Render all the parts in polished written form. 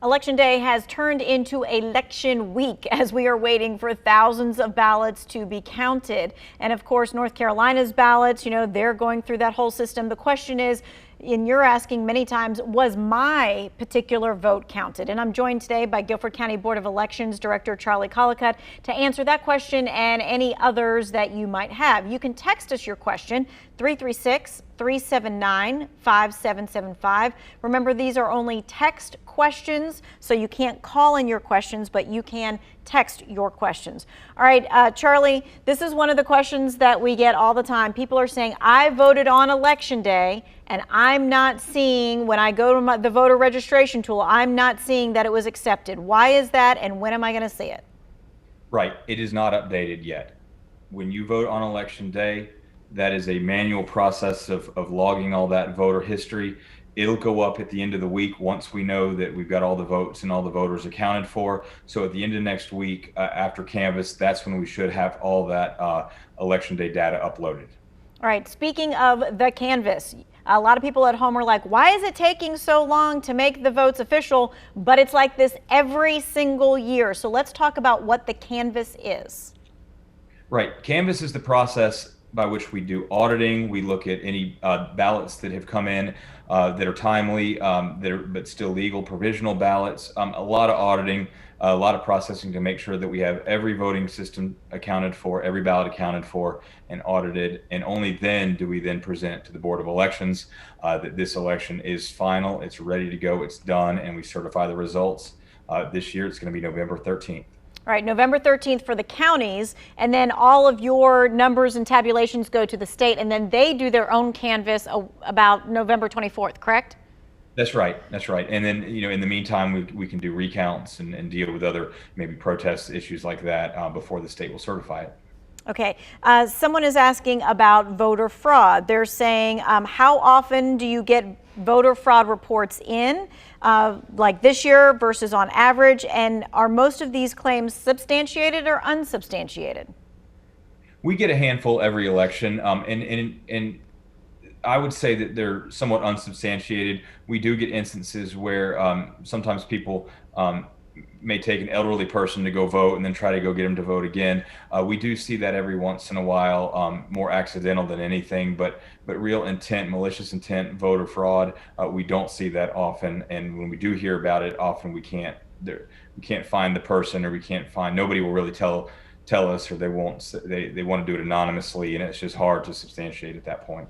Election Day has turned into election week as we are waiting for thousands of ballots to be counted. And of course, North Carolina's ballots, they're going through that whole system. The question is, and you're asking many times, was my particular vote counted? And I'm joined today by Guilford County Board of Elections Director Charlie Collicutt to answer that question and any others that you might have. You can text us your question, 336-379-5775. Remember, these are only text questions, so you can't call in your questions, but you can text your questions. All right, Charlie, this is one of the questions that we get all the time. People are saying, I voted on Election Day, and I'm not seeing, when I go to the voter registration tool, I'm not seeing that it was accepted. Why is that, and when am I going to see it? Right, it is not updated yet. When you vote on Election Day, that is a manual process of logging all that voter history. It'll go up at the end of the week once we know that we've got all the votes and all the voters accounted for. So at the end of next week, after Canvass, that's when we should have all that Election Day data uploaded. All right, speaking of the Canvass, a lot of people at home are like, why is it taking so long to make the votes official? But it's like this every single year. So let's talk about what the Canvass is. Right, Canvass is the process by which we do auditing. We look at any ballots that have come in that are timely, but still legal, provisional ballots, a lot of auditing, a lot of processing to make sure that we have every voting system accounted for, every ballot accounted for and audited. And only then do we then present to the Board of Elections that this election is final, it's ready to go, it's done, and we certify the results. This year, it's going to be November 13th. All right, November 13th for the counties, and then all of your numbers and tabulations go to the state, and then they do their own canvass about November 24th, correct? That's right. That's right. And then, in the meantime, we can do recounts and deal with other maybe protest issues like that before the state will certify it. Okay. Someone is asking about voter fraud. They're saying, how often do you get voter fraud reports in, like this year versus on average? And are most of these claims substantiated or unsubstantiated? We get a handful every election, and I would say that they're somewhat unsubstantiated. We do get instances where sometimes people may take an elderly person to go vote and then try to go get them to vote again. We do see that every once in a while, more accidental than anything, but real intent, malicious intent, voter fraud, we don't see that often. And when we do hear about it, often we can't find the person, or nobody will really tell us, or they want to do it anonymously, and it's just hard to substantiate at that point.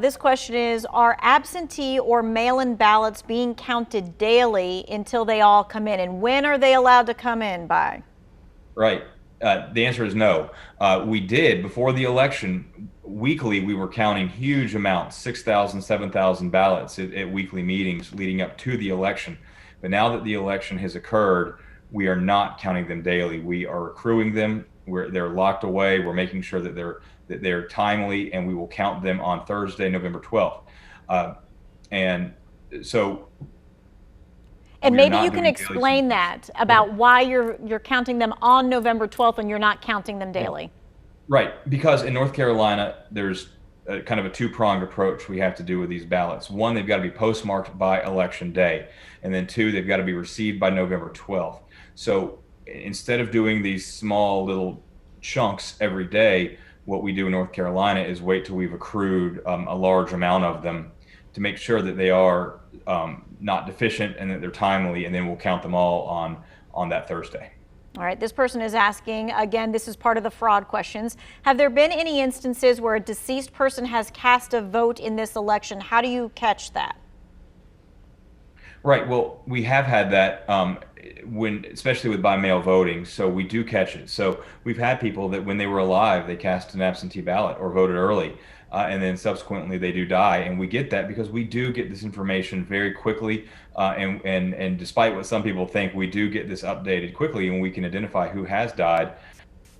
This question is, are absentee or mail-in ballots being counted daily until they all come in? And when are they allowed to come in by? Right. The answer is no. We did, before the election, weekly we were counting huge amounts, 6,000, 7,000 ballots at weekly meetings leading up to the election. But now that the election has occurred, we are not counting them daily. We are accruing them. They're locked away. We're making sure that they're timely, and we will count them on Thursday, November 12th. And maybe you can explain that about why you're counting them on November 12th and you're not counting them daily. Right, because in North Carolina, there's kind of a two-pronged approach we have to do with these ballots. One, they've got to be postmarked by Election Day, and then two, they've got to be received by November 12th. So instead of doing these small little chunks every day, what we do in North Carolina is wait till we've accrued a large amount of them to make sure that they are not deficient and that they're timely, and then we'll count them all on that Thursday. All right, this person is asking, again, this is part of the fraud questions. Have there been any instances where a deceased person has cast a vote in this election? How do you catch that? Right, well, we have had that especially with by mail voting, so we do catch it. So we've had people that when they were alive, they cast an absentee ballot or voted early, and then subsequently they do die. And we get that because we do get this information very quickly, and despite what some people think, we do get this updated quickly, and we can identify who has died.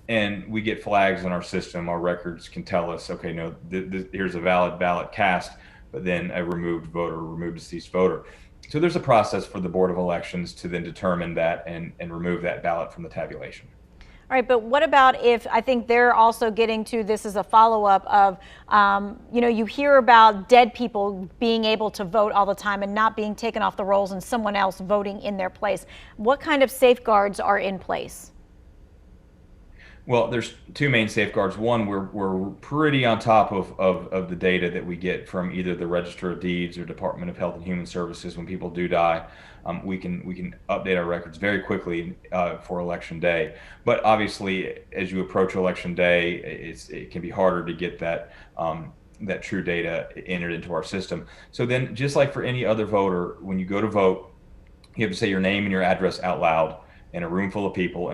And we get flags in our system. Our records can tell us, okay, no, here's a valid ballot cast, but then a removed voter, removed deceased voter. So there's a process for the Board of Elections to then determine that and remove that ballot from the tabulation. All right, but what about if, I think they're also getting to this as a follow-up of, you hear about dead people being able to vote all the time and not being taken off the rolls and someone else voting in their place. What kind of safeguards are in place? Well, there's two main safeguards. One, we're pretty on top of the data that we get from either the Register of Deeds or Department of Health and Human Services when people do die. We can update our records very quickly for election day. But obviously, as you approach election day, it can be harder to get that true data entered into our system. So then, just like for any other voter, when you go to vote, you have to say your name and your address out loud in a room full of people,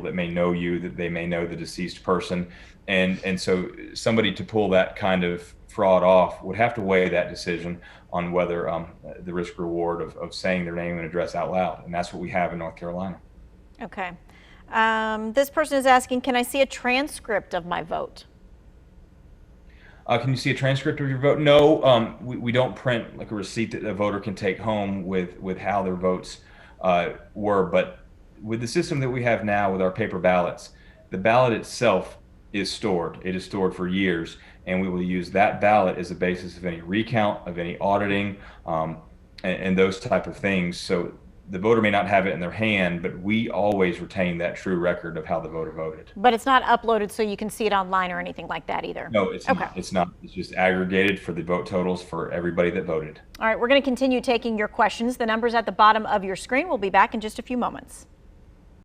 that may know you, that they may know the deceased person. And so somebody to pull that kind of fraud off would have to weigh that decision on whether the risk reward of saying their name and address out loud. And that's what we have in North Carolina. Okay. This person is asking, can I see a transcript of my vote? Can you see a transcript of your vote? No, we don't print like a receipt that a voter can take home with how their votes were. But with the system that we have now with our paper ballots, the ballot itself is stored. It is stored for years, and we will use that ballot as a basis of any recount, of any auditing, and those type of things. So the voter may not have it in their hand, but we always retain that true record of how the voter voted. But it's not uploaded so you can see it online or anything like that either? No, it's okay. not. It's not. It's just aggregated for the vote totals for everybody that voted. All right, we're going to continue taking your questions. The number's at the bottom of your screen. We'll be back in just a few moments.